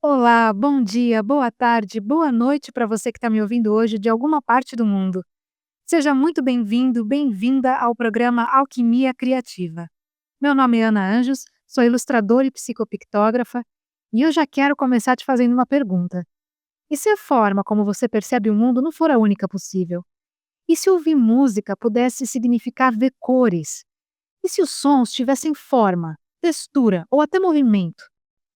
Olá, bom dia, boa tarde, boa noite para você que está me ouvindo hoje de alguma parte do mundo. Seja muito bem-vindo, bem-vinda ao programa Alquimia Criativa. Meu nome é Ana Anjos, sou ilustradora e psicopictógrafa e eu já quero começar te fazendo uma pergunta. E se a forma como você percebe o mundo não for a única possível? E se ouvir música pudesse significar ver cores? E se os sons tivessem forma, textura ou até movimento?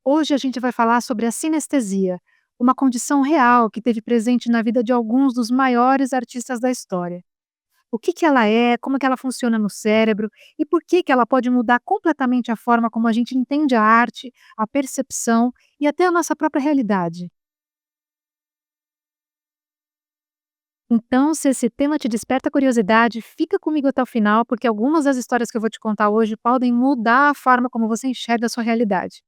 Hoje a gente vai falar sobre a sinestesia, uma condição real que teve presente na vida de alguns dos maiores artistas da história. O que ela é, como que ela funciona no cérebro e por que ela pode mudar completamente a forma como a gente entende a arte, a percepção e até a nossa própria realidade. Então, se esse tema te desperta curiosidade, fica comigo até o final, porque algumas das histórias que eu vou te contar hoje podem mudar a forma como você enxerga a sua realidade.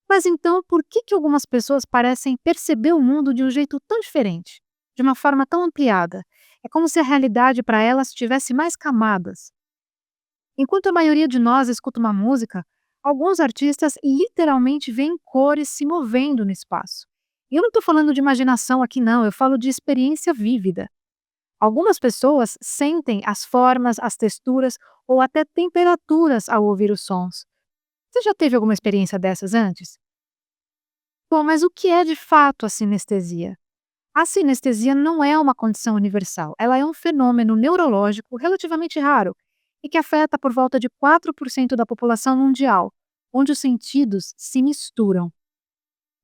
Mas então, por que algumas pessoas parecem perceber o mundo de um jeito tão diferente? De uma forma tão ampliada? É como se a realidade para elas tivesse mais camadas. Enquanto a maioria de nós escuta uma música, alguns artistas literalmente veem cores se movendo no espaço. E eu não estou falando de imaginação aqui, não, eu falo de experiência vívida. Algumas pessoas sentem as formas, as texturas ou até temperaturas ao ouvir os sons. Você já teve alguma experiência dessas antes? Bom, mas o que é de fato a sinestesia? A sinestesia não é uma condição universal, ela é um fenômeno neurológico relativamente raro e que afeta por volta de 4% da população mundial, onde os sentidos se misturam.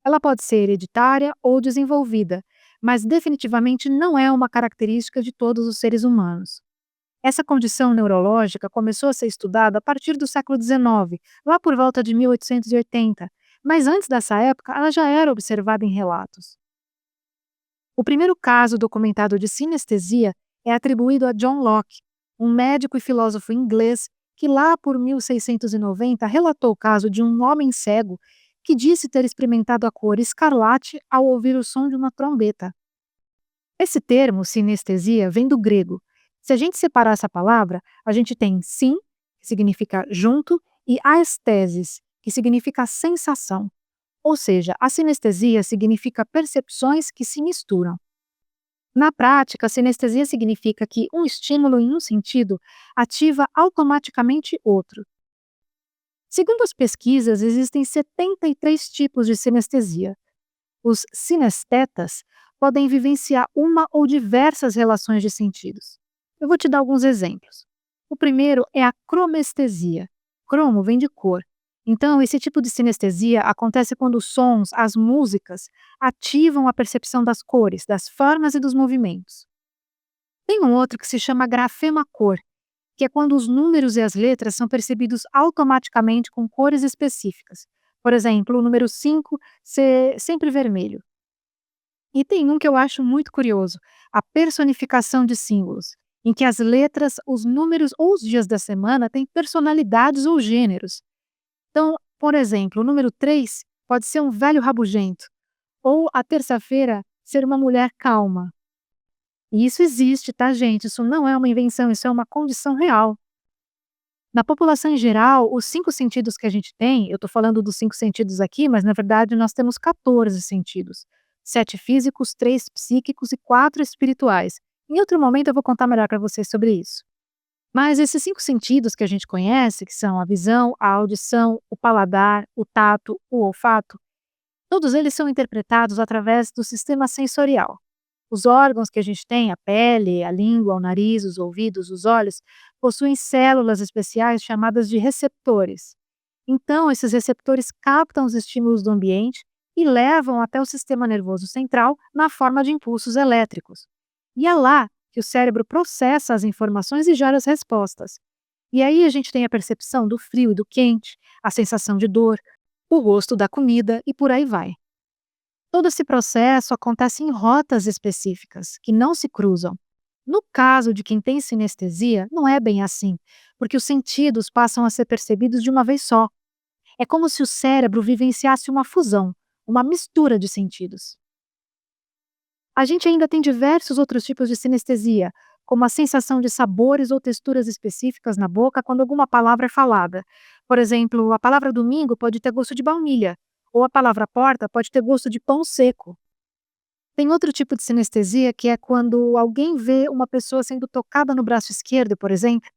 Ela pode ser hereditária ou desenvolvida, mas definitivamente não é uma característica de todos os seres humanos. Essa condição neurológica começou a ser estudada a partir do século XIX, lá por volta de 1880, mas antes dessa época ela já era observada em relatos. O primeiro caso documentado de sinestesia é atribuído a John Locke, um médico e filósofo inglês que lá por 1690 relatou o caso de um homem cego que disse ter experimentado a cor escarlate ao ouvir o som de uma trombeta. Esse termo, sinestesia, vem do grego. Se a gente separar essa palavra, a gente tem sim, que significa junto, e aesthesis, que significa sensação. Ou seja, a sinestesia significa percepções que se misturam. Na prática, a sinestesia significa que um estímulo em um sentido ativa automaticamente outro. Segundo as pesquisas, existem 73 tipos de sinestesia. Os sinestetas podem vivenciar uma ou diversas relações de sentidos. Eu vou te dar alguns exemplos. O primeiro é a cromestesia. Cromo vem de cor. Então, esse tipo de sinestesia acontece quando os sons, as músicas, ativam a percepção das cores, das formas e dos movimentos. Tem um outro que se chama grafema-cor, que é quando os números e as letras são percebidos automaticamente com cores específicas. Por exemplo, o número 5 ser sempre vermelho. E tem um que eu acho muito curioso, a personificação de símbolos, em que as letras, os números ou os dias da semana têm personalidades ou gêneros. Então, por exemplo, o número 3 pode ser um velho rabugento, ou a terça-feira ser uma mulher calma. E isso existe, tá, gente? Isso não é uma invenção, isso é uma condição real. Na população em geral, os 5 sentidos que a gente tem, eu estou falando dos 5 sentidos aqui, mas na verdade nós temos 14 sentidos. 7 físicos, 3 psíquicos e 4 espirituais. Em outro momento eu vou contar melhor para vocês sobre isso. Mas esses 5 sentidos que a gente conhece, que são a visão, a audição, o paladar, o tato, o olfato, todos eles são interpretados através do sistema sensorial. Os órgãos que a gente tem, a pele, a língua, o nariz, os ouvidos, os olhos, possuem células especiais chamadas de receptores. Então, esses receptores captam os estímulos do ambiente e levam até o sistema nervoso central na forma de impulsos elétricos. E é lá que o cérebro processa as informações e gera as respostas. E aí a gente tem a percepção do frio e do quente, a sensação de dor, o gosto da comida e por aí vai. Todo esse processo acontece em rotas específicas, que não se cruzam. No caso de quem tem sinestesia, não é bem assim, porque os sentidos passam a ser percebidos de uma vez só. É como se o cérebro vivenciasse uma fusão, uma mistura de sentidos. A gente ainda tem diversos outros tipos de sinestesia, como a sensação de sabores ou texturas específicas na boca quando alguma palavra é falada. Por exemplo, a palavra domingo pode ter gosto de baunilha, ou a palavra porta pode ter gosto de pão seco. Tem outro tipo de sinestesia que é quando alguém vê uma pessoa sendo tocada no braço esquerdo, por exemplo,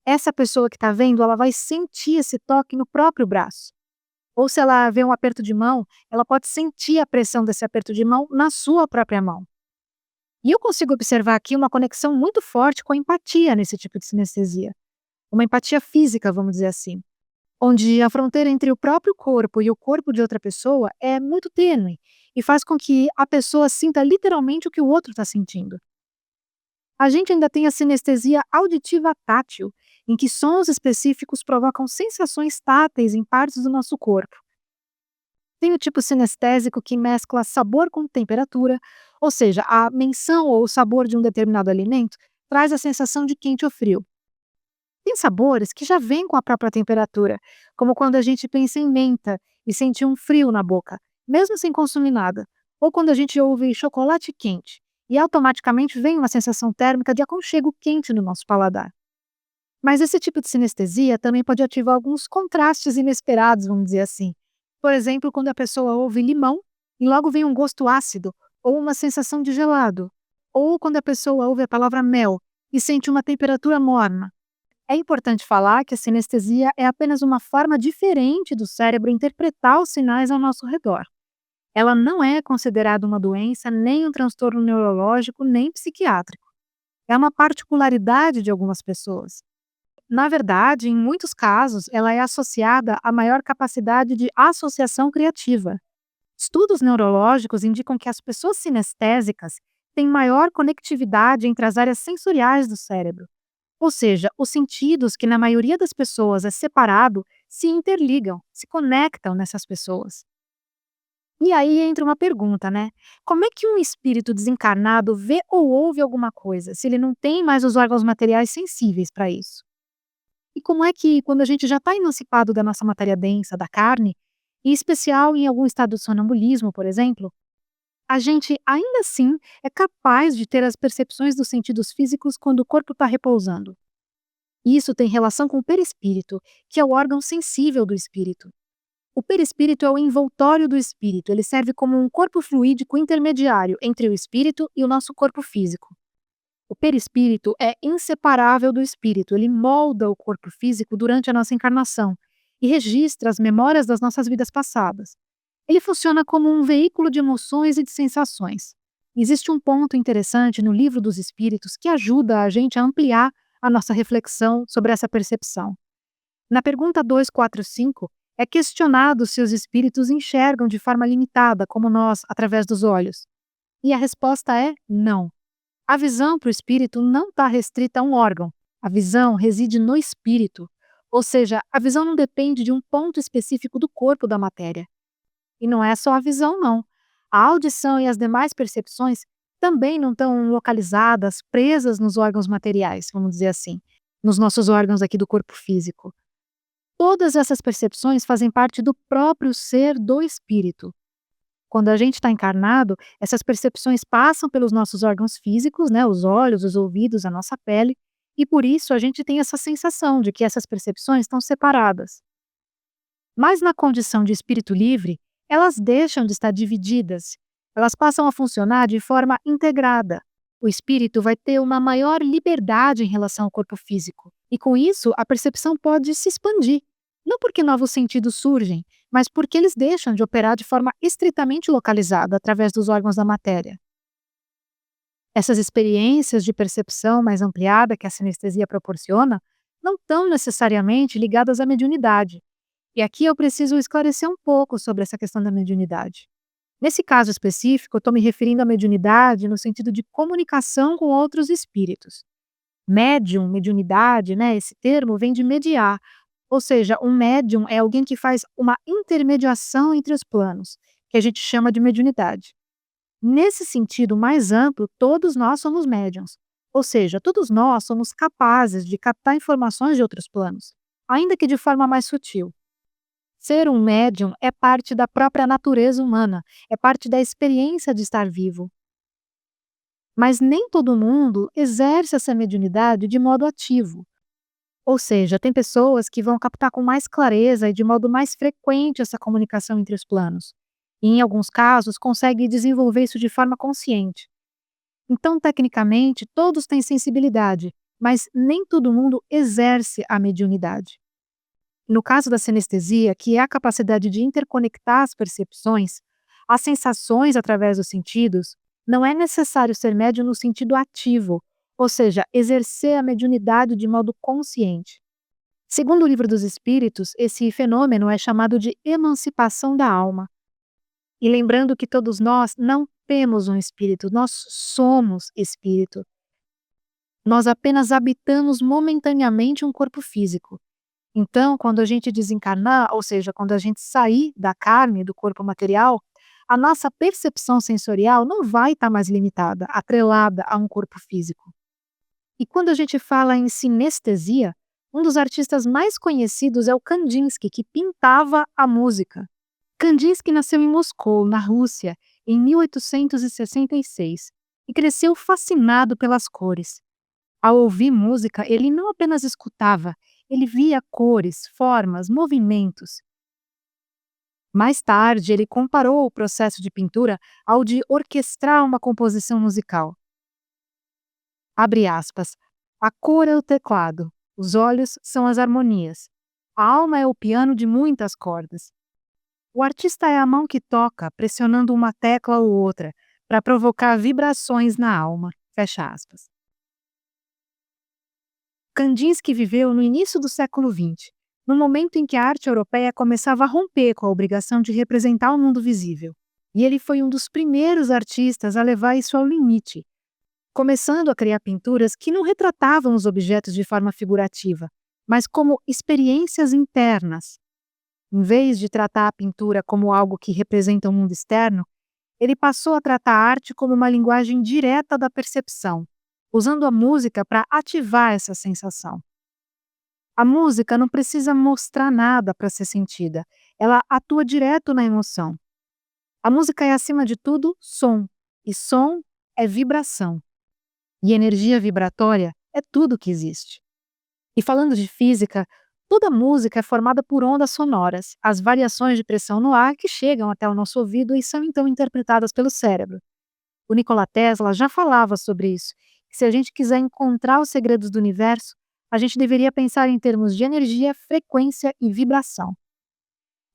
essa pessoa que está vendo, ela vai sentir esse toque no próprio braço. Ou se ela vê um aperto de mão, ela pode sentir a pressão desse aperto de mão na sua própria mão. E eu consigo observar aqui uma conexão muito forte com a empatia nesse tipo de sinestesia. Uma empatia física, vamos dizer assim, onde a fronteira entre o próprio corpo e o corpo de outra pessoa é muito tênue e faz com que a pessoa sinta literalmente o que o outro está sentindo. A gente ainda tem a sinestesia auditiva tátil, em que sons específicos provocam sensações táteis em partes do nosso corpo. Tem o tipo sinestésico que mescla sabor com temperatura, ou seja, a menção ou o sabor de um determinado alimento traz a sensação de quente ou frio. Tem sabores que já vêm com a própria temperatura, como quando a gente pensa em menta e sente um frio na boca, mesmo sem consumir nada, ou quando a gente ouve chocolate quente e automaticamente vem uma sensação térmica de aconchego quente no nosso paladar. Mas esse tipo de sinestesia também pode ativar alguns contrastes inesperados, vamos dizer assim. Por exemplo, quando a pessoa ouve limão e logo vem um gosto ácido ou uma sensação de gelado, ou quando a pessoa ouve a palavra mel e sente uma temperatura morna. É importante falar que a sinestesia é apenas uma forma diferente do cérebro interpretar os sinais ao nosso redor. Ela não é considerada uma doença, nem um transtorno neurológico, nem psiquiátrico. É uma particularidade de algumas pessoas. Na verdade, em muitos casos, ela é associada à maior capacidade de associação criativa. Estudos neurológicos indicam que as pessoas sinestésicas têm maior conectividade entre as áreas sensoriais do cérebro. Ou seja, os sentidos que na maioria das pessoas é separado se interligam, se conectam nessas pessoas. E aí entra uma pergunta, né? Como é que um espírito desencarnado vê ou ouve alguma coisa, se ele não tem mais os órgãos materiais sensíveis para isso? E como é que, quando a gente já está emancipado da nossa matéria densa, da carne, em especial em algum estado de sonambulismo, por exemplo, a gente ainda assim é capaz de ter as percepções dos sentidos físicos quando o corpo está repousando? Isso tem relação com o perispírito, que é o órgão sensível do espírito. O perispírito é o envoltório do espírito, ele serve como um corpo fluídico intermediário entre o espírito e o nosso corpo físico. O perispírito é inseparável do espírito, ele molda o corpo físico durante a nossa encarnação e registra as memórias das nossas vidas passadas. Ele funciona como um veículo de emoções e de sensações. Existe um ponto interessante no Livro dos Espíritos que ajuda a gente a ampliar a nossa reflexão sobre essa percepção. Na pergunta 245, é questionado se os espíritos enxergam de forma limitada, como nós, através dos olhos. E a resposta é não. A visão para o espírito não está restrita a um órgão. A visão reside no espírito. Ou seja, a visão não depende de um ponto específico do corpo da matéria. E não é só a visão, não. A audição e as demais percepções também não estão localizadas, presas nos órgãos materiais, vamos dizer assim, nos nossos órgãos aqui do corpo físico. Todas essas percepções fazem parte do próprio ser do espírito. Quando a gente está encarnado, essas percepções passam pelos nossos órgãos físicos, né, os olhos, os ouvidos, a nossa pele, e por isso a gente tem essa sensação de que essas percepções estão separadas. Mas na condição de espírito livre, elas deixam de estar divididas, elas passam a funcionar de forma integrada. O espírito vai ter uma maior liberdade em relação ao corpo físico, e com isso a percepção pode se expandir. Não porque novos sentidos surgem, mas porque eles deixam de operar de forma estritamente localizada através dos órgãos da matéria. Essas experiências de percepção mais ampliada que a sinestesia proporciona não estão necessariamente ligadas à mediunidade. E aqui eu preciso esclarecer um pouco sobre essa questão da mediunidade. Nesse caso específico, eu estou me referindo à mediunidade no sentido de comunicação com outros espíritos. Médium, mediunidade, né, esse termo vem de mediar, ou seja, um médium é alguém que faz uma intermediação entre os planos, que a gente chama de mediunidade. Nesse sentido mais amplo, todos nós somos médiums, ou seja, todos nós somos capazes de captar informações de outros planos, ainda que de forma mais sutil. Ser um médium é parte da própria natureza humana, é parte da experiência de estar vivo. Mas nem todo mundo exerce essa mediunidade de modo ativo. Ou seja, tem pessoas que vão captar com mais clareza e de modo mais frequente essa comunicação entre os planos. E, em alguns casos, consegue desenvolver isso de forma consciente. Então, tecnicamente, todos têm sensibilidade, mas nem todo mundo exerce a mediunidade. No caso da sinestesia, que é a capacidade de interconectar as percepções, as sensações através dos sentidos, não é necessário ser médium no sentido ativo, ou seja, exercer a mediunidade de modo consciente. Segundo o Livro dos Espíritos, esse fenômeno é chamado de emancipação da alma. E lembrando que todos nós não temos um espírito, nós somos espírito. Nós apenas habitamos momentaneamente um corpo físico. Então, quando a gente desencarnar, ou seja, quando a gente sair da carne, do corpo material, a nossa percepção sensorial não vai estar mais limitada, atrelada a um corpo físico. E quando a gente fala em sinestesia, um dos artistas mais conhecidos é o Kandinsky, que pintava a música. Kandinsky nasceu em Moscou, na Rússia, em 1866 e cresceu fascinado pelas cores. Ao ouvir música, ele não apenas escutava, ele via cores, formas, movimentos. Mais tarde, ele comparou o processo de pintura ao de orquestrar uma composição musical. Abre aspas. A cor é o teclado, os olhos são as harmonias. A alma é o piano de muitas cordas. O artista é a mão que toca, pressionando uma tecla ou outra, para provocar vibrações na alma. Fecha aspas. Kandinsky viveu no início do século XX, no momento em que a arte europeia começava a romper com a obrigação de representar o mundo visível. E ele foi um dos primeiros artistas a levar isso ao limite, começando a criar pinturas que não retratavam os objetos de forma figurativa, mas como experiências internas. Em vez de tratar a pintura como algo que representa o mundo externo, ele passou a tratar a arte como uma linguagem direta da percepção, usando a música para ativar essa sensação. A música não precisa mostrar nada para ser sentida, ela atua direto na emoção. A música é, acima de tudo, som, e som é vibração. E energia vibratória é tudo que existe. E falando de física, toda música é formada por ondas sonoras, as variações de pressão no ar que chegam até o nosso ouvido e são então interpretadas pelo cérebro. O Nikola Tesla já falava sobre isso, que se a gente quiser encontrar os segredos do universo, a gente deveria pensar em termos de energia, frequência e vibração.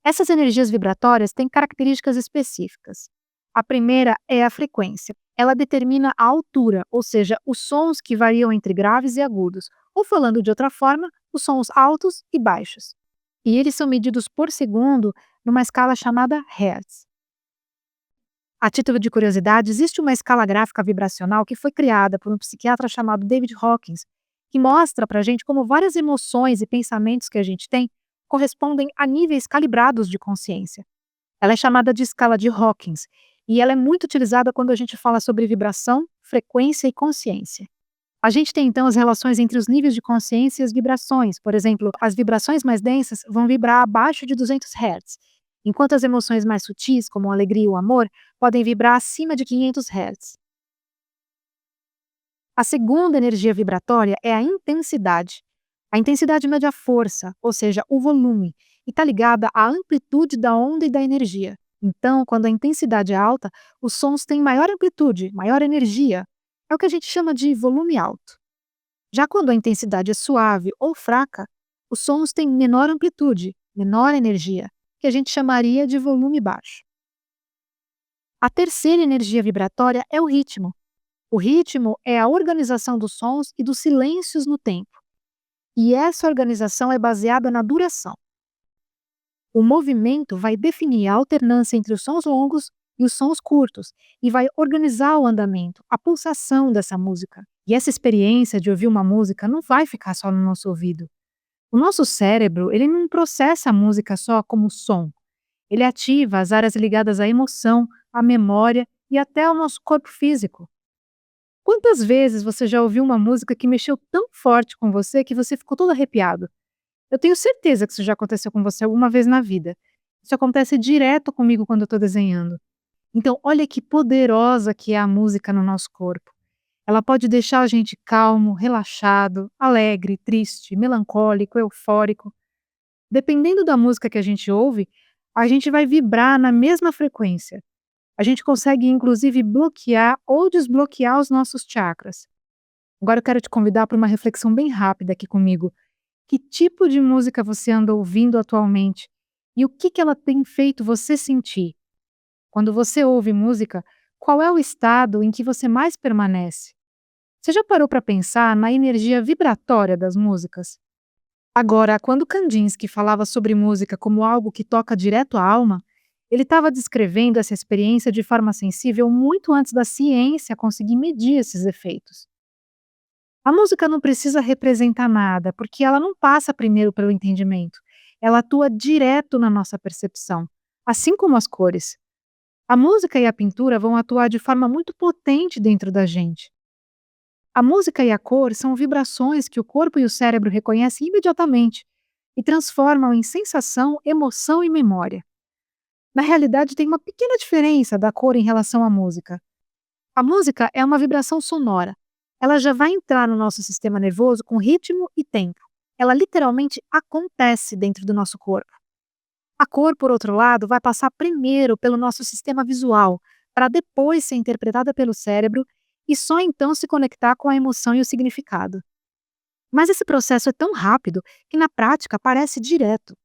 Essas energias vibratórias têm características específicas. A primeira é a frequência. Ela determina a altura, ou seja, os sons que variam entre graves e agudos, ou falando de outra forma, os sons altos e baixos. E eles são medidos por segundo numa escala chamada Hertz. A título de curiosidade, existe uma escala gráfica vibracional que foi criada por um psiquiatra chamado David Hawkins, que mostra pra gente como várias emoções e pensamentos que a gente tem correspondem a níveis calibrados de consciência. Ela é chamada de escala de Hawkins, e ela é muito utilizada quando a gente fala sobre vibração, frequência e consciência. A gente tem então as relações entre os níveis de consciência e as vibrações. Por exemplo, as vibrações mais densas vão vibrar abaixo de 200 Hz, enquanto as emoções mais sutis, como a alegria e o amor, podem vibrar acima de 500 Hz. A segunda energia vibratória é a intensidade. A intensidade mede a força, ou seja, o volume, e está ligada à amplitude da onda e da energia. Então, quando a intensidade é alta, os sons têm maior amplitude, maior energia. É o que a gente chama de volume alto. Já quando a intensidade é suave ou fraca, os sons têm menor amplitude, menor energia, que a gente chamaria de volume baixo. A terceira energia vibratória é o ritmo. O ritmo é a organização dos sons e dos silêncios no tempo. E essa organização é baseada na duração. O movimento vai definir a alternância entre os sons longos e os sons curtos e vai organizar o andamento, a pulsação dessa música. E essa experiência de ouvir uma música não vai ficar só no nosso ouvido. O nosso cérebro, ele não processa a música só como som. Ele ativa as áreas ligadas à emoção, à memória e até ao nosso corpo físico. Quantas vezes você já ouviu uma música que mexeu tão forte com você que você ficou todo arrepiado? Eu tenho certeza que isso já aconteceu com você alguma vez na vida. Isso acontece direto comigo quando eu estou desenhando. Então, olha que poderosa que é a música no nosso corpo. Ela pode deixar a gente calmo, relaxado, alegre, triste, melancólico, eufórico. Dependendo da música que a gente ouve, a gente vai vibrar na mesma frequência. A gente consegue, inclusive, bloquear ou desbloquear os nossos chakras. Agora eu quero te convidar para uma reflexão bem rápida aqui comigo. Que tipo de música você anda ouvindo atualmente? E o que que ela tem feito você sentir? Quando você ouve música, qual é o estado em que você mais permanece? Você já parou para pensar na energia vibratória das músicas? Agora, quando Kandinsky falava sobre música como algo que toca direto à alma, ele estava descrevendo essa experiência de forma sensível muito antes da ciência conseguir medir esses efeitos. A música não precisa representar nada, porque ela não passa primeiro pelo entendimento. Ela atua direto na nossa percepção, assim como as cores. A música e a pintura vão atuar de forma muito potente dentro da gente. A música e a cor são vibrações que o corpo e o cérebro reconhecem imediatamente e transformam em sensação, emoção e memória. Na realidade, tem uma pequena diferença da cor em relação à música. A música é uma vibração sonora. Ela já vai entrar no nosso sistema nervoso com ritmo e tempo. Ela literalmente acontece dentro do nosso corpo. A cor, por outro lado, vai passar primeiro pelo nosso sistema visual, para depois ser interpretada pelo cérebro e só então se conectar com a emoção e o significado. Mas esse processo é tão rápido que na prática parece direto.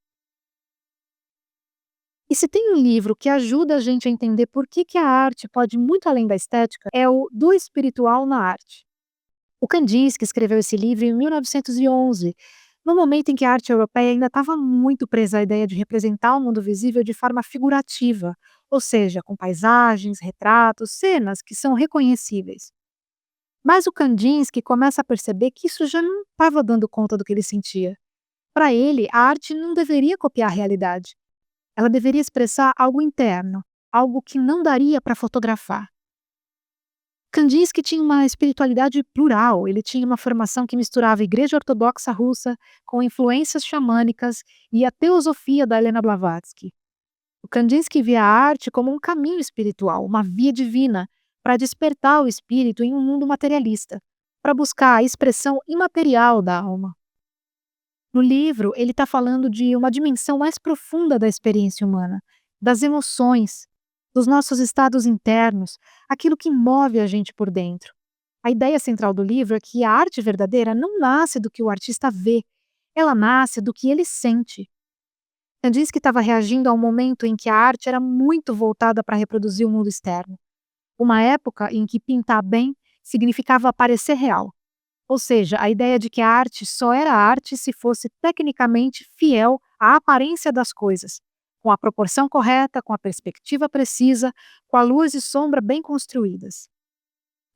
E se tem um livro que ajuda a gente a entender por que a arte pode ir muito além da estética, é o Do Espiritual na Arte. O Kandinsky escreveu esse livro em 1911, no momento em que a arte europeia ainda estava muito presa à ideia de representar o mundo visível de forma figurativa, ou seja, com paisagens, retratos, cenas que são reconhecíveis. Mas o Kandinsky começa a perceber que isso já não estava dando conta do que ele sentia. Para ele, a arte não deveria copiar a realidade. Ela deveria expressar algo interno, algo que não daria para fotografar. Kandinsky tinha uma espiritualidade plural, ele tinha uma formação que misturava a Igreja Ortodoxa Russa com influências xamânicas e a teosofia da Helena Blavatsky. O Kandinsky via a arte como um caminho espiritual, uma via divina, para despertar o espírito em um mundo materialista, para buscar a expressão imaterial da alma. No livro, ele está falando de uma dimensão mais profunda da experiência humana, das emoções, dos nossos estados internos, aquilo que move a gente por dentro. A ideia central do livro é que a arte verdadeira não nasce do que o artista vê, ela nasce do que ele sente. Kandinsky estava reagindo a um momento em que a arte era muito voltada para reproduzir o mundo externo. Uma época em que pintar bem significava parecer real. Ou seja, a ideia de que a arte só era arte se fosse tecnicamente fiel à aparência das coisas, com a proporção correta, com a perspectiva precisa, com a luz e sombra bem construídas.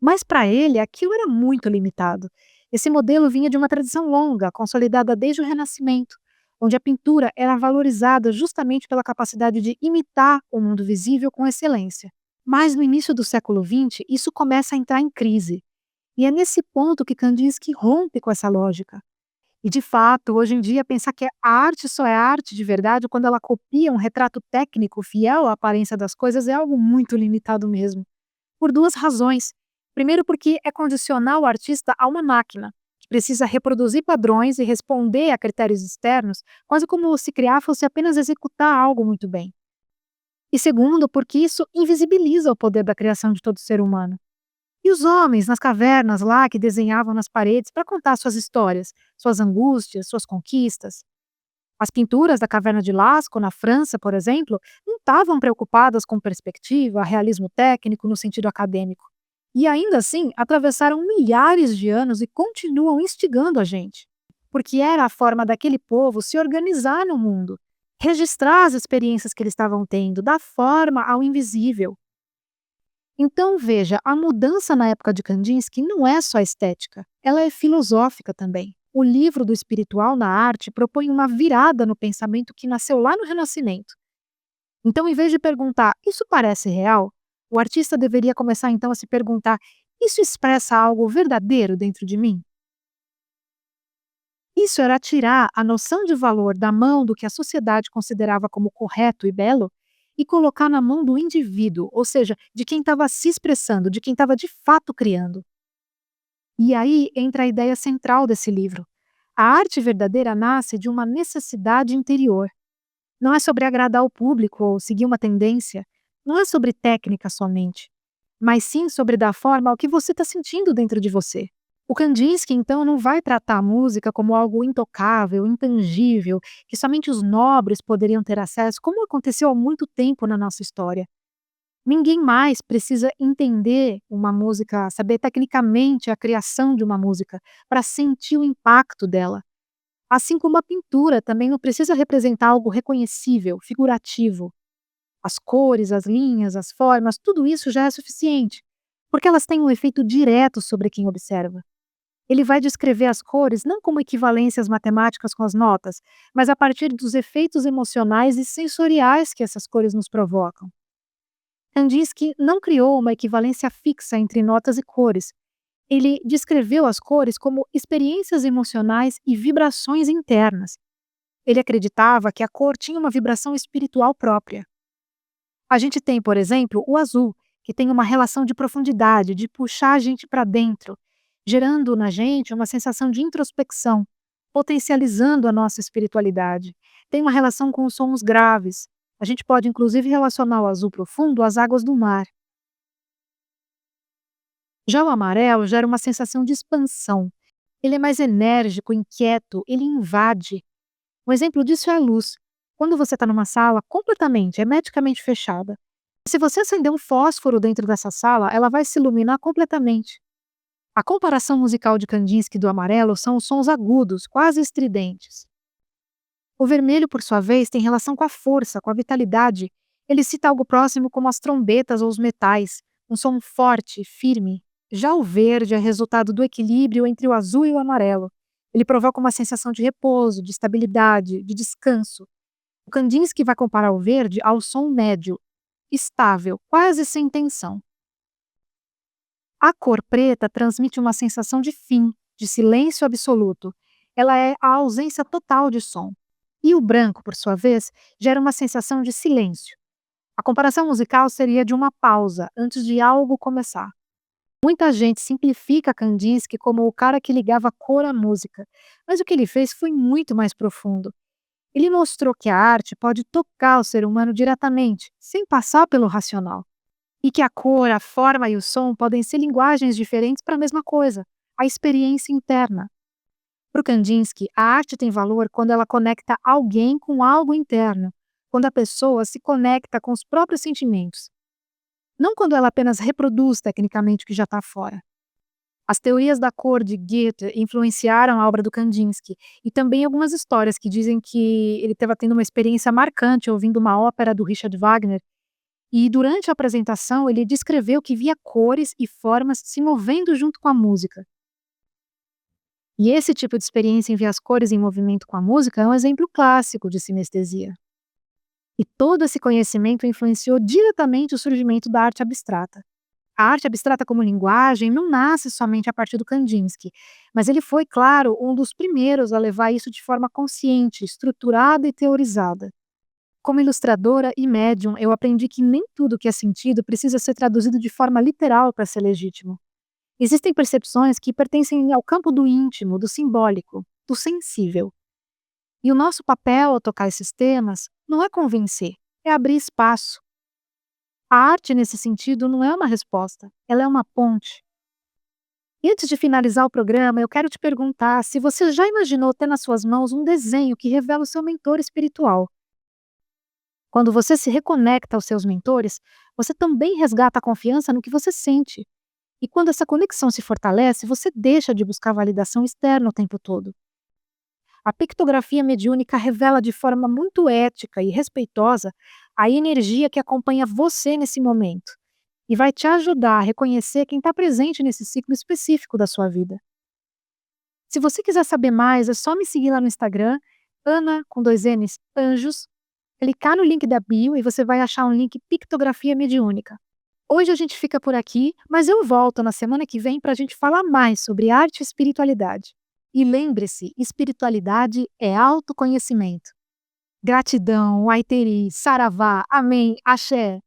Mas para ele, aquilo era muito limitado. Esse modelo vinha de uma tradição longa, consolidada desde o Renascimento, onde a pintura era valorizada justamente pela capacidade de imitar o mundo visível com excelência. Mas no início do século XX, isso começa a entrar em crise. E é nesse ponto que Kandinsky rompe com essa lógica. E de fato, hoje em dia, pensar que a arte só é arte de verdade quando ela copia um retrato técnico fiel à aparência das coisas é algo muito limitado mesmo. Por duas razões. Primeiro, porque é condicionar o artista a uma máquina, que precisa reproduzir padrões e responder a critérios externos, quase como se criar fosse apenas executar algo muito bem. E segundo, porque isso invisibiliza o poder da criação de todo ser humano. E os homens nas cavernas lá que desenhavam nas paredes para contar suas histórias, suas angústias, suas conquistas. As pinturas da Caverna de Lascaux, na França, por exemplo, não estavam preocupadas com perspectiva, realismo técnico no sentido acadêmico. E ainda assim, atravessaram milhares de anos e continuam instigando a gente. Porque era a forma daquele povo se organizar no mundo, registrar as experiências que eles estavam tendo, dar forma ao invisível. Então, veja, a mudança na época de Kandinsky não é só estética, ela é filosófica também. O livro do espiritual na arte propõe uma virada no pensamento que nasceu lá no Renascimento. Então, em vez de perguntar, isso parece real? O artista deveria começar então a se perguntar, isso expressa algo verdadeiro dentro de mim? Isso era tirar a noção de valor da mão do que a sociedade considerava como correto e belo e colocar na mão do indivíduo, ou seja, de quem estava se expressando, de quem estava de fato criando. E aí entra a ideia central desse livro. A arte verdadeira nasce de uma necessidade interior. Não é sobre agradar o público ou seguir uma tendência. Não é sobre técnica somente. Mas sim sobre dar forma ao que você está sentindo dentro de você. O Kandinsky, então, não vai tratar a música como algo intocável, intangível, que somente os nobres poderiam ter acesso, como aconteceu há muito tempo na nossa história. Ninguém mais precisa entender uma música, saber tecnicamente a criação de uma música, para sentir o impacto dela. Assim como a pintura também não precisa representar algo reconhecível, figurativo. As cores, as linhas, as formas, tudo isso já é suficiente, porque elas têm um efeito direto sobre quem observa. Ele vai descrever as cores não como equivalências matemáticas com as notas, mas a partir dos efeitos emocionais e sensoriais que essas cores nos provocam. Kandinsky não criou uma equivalência fixa entre notas e cores. Ele descreveu as cores como experiências emocionais e vibrações internas. Ele acreditava que a cor tinha uma vibração espiritual própria. A gente tem, por exemplo, o azul, que tem uma relação de profundidade, de puxar a gente para dentro, gerando na gente uma sensação de introspecção, potencializando a nossa espiritualidade. Tem uma relação com os sons graves. A gente pode inclusive relacionar o azul profundo às águas do mar. Já o amarelo gera uma sensação de expansão. Ele é mais enérgico, inquieto, ele invade. Um exemplo disso é a luz. Quando você está numa sala completamente, hermeticamente fechada, se você acender um fósforo dentro dessa sala, ela vai se iluminar completamente. A comparação musical de Kandinsky do amarelo são os sons agudos, quase estridentes. O vermelho, por sua vez, tem relação com a força, com a vitalidade. Ele cita algo próximo como as trombetas ou os metais, um som forte, firme. Já o verde é resultado do equilíbrio entre o azul e o amarelo. Ele provoca uma sensação de repouso, de estabilidade, de descanso. O Kandinsky vai comparar o verde ao som médio, estável, quase sem tensão. A cor preta transmite uma sensação de fim, de silêncio absoluto. Ela é a ausência total de som. E o branco, por sua vez, gera uma sensação de silêncio. A comparação musical seria de uma pausa antes de algo começar. Muita gente simplifica Kandinsky como o cara que ligava cor à música, mas o que ele fez foi muito mais profundo. Ele mostrou que a arte pode tocar o ser humano diretamente, sem passar pelo racional. E que a cor, a forma e o som podem ser linguagens diferentes para a mesma coisa, a experiência interna. Para o Kandinsky, a arte tem valor quando ela conecta alguém com algo interno, quando a pessoa se conecta com os próprios sentimentos. Não quando ela apenas reproduz tecnicamente o que já está fora. As teorias da cor de Goethe influenciaram a obra do Kandinsky, e também algumas histórias que dizem que ele estava tendo uma experiência marcante ouvindo uma ópera do Richard Wagner, e durante a apresentação ele descreveu que via cores e formas se movendo junto com a música. E esse tipo de experiência em ver as cores em movimento com a música é um exemplo clássico de sinestesia. E todo esse conhecimento influenciou diretamente o surgimento da arte abstrata. A arte abstrata como linguagem não nasce somente a partir do Kandinsky, mas ele foi, claro, um dos primeiros a levar isso de forma consciente, estruturada e teorizada. Como ilustradora e médium, eu aprendi que nem tudo que é sentido precisa ser traduzido de forma literal para ser legítimo. Existem percepções que pertencem ao campo do íntimo, do simbólico, do sensível. E o nosso papel ao tocar esses temas não é convencer, é abrir espaço. A arte, nesse sentido, não é uma resposta, ela é uma ponte. E antes de finalizar o programa, eu quero te perguntar se você já imaginou ter nas suas mãos um desenho que revela o seu mentor espiritual. Quando você se reconecta aos seus mentores, você também resgata a confiança no que você sente. E quando essa conexão se fortalece, você deixa de buscar validação externa o tempo todo. A pictografia mediúnica revela de forma muito ética e respeitosa a energia que acompanha você nesse momento e vai te ajudar a reconhecer quem está presente nesse ciclo específico da sua vida. Se você quiser saber mais, é só me seguir lá no Instagram, Ana, com dois N's, Anjos, clicar no link da bio e você vai achar um link Pictografia Mediúnica. Hoje a gente fica por aqui, mas eu volto na semana que vem para a gente falar mais sobre arte e espiritualidade. E lembre-se, espiritualidade é autoconhecimento. Gratidão, Waiteri, Saravá, Amém, Axé.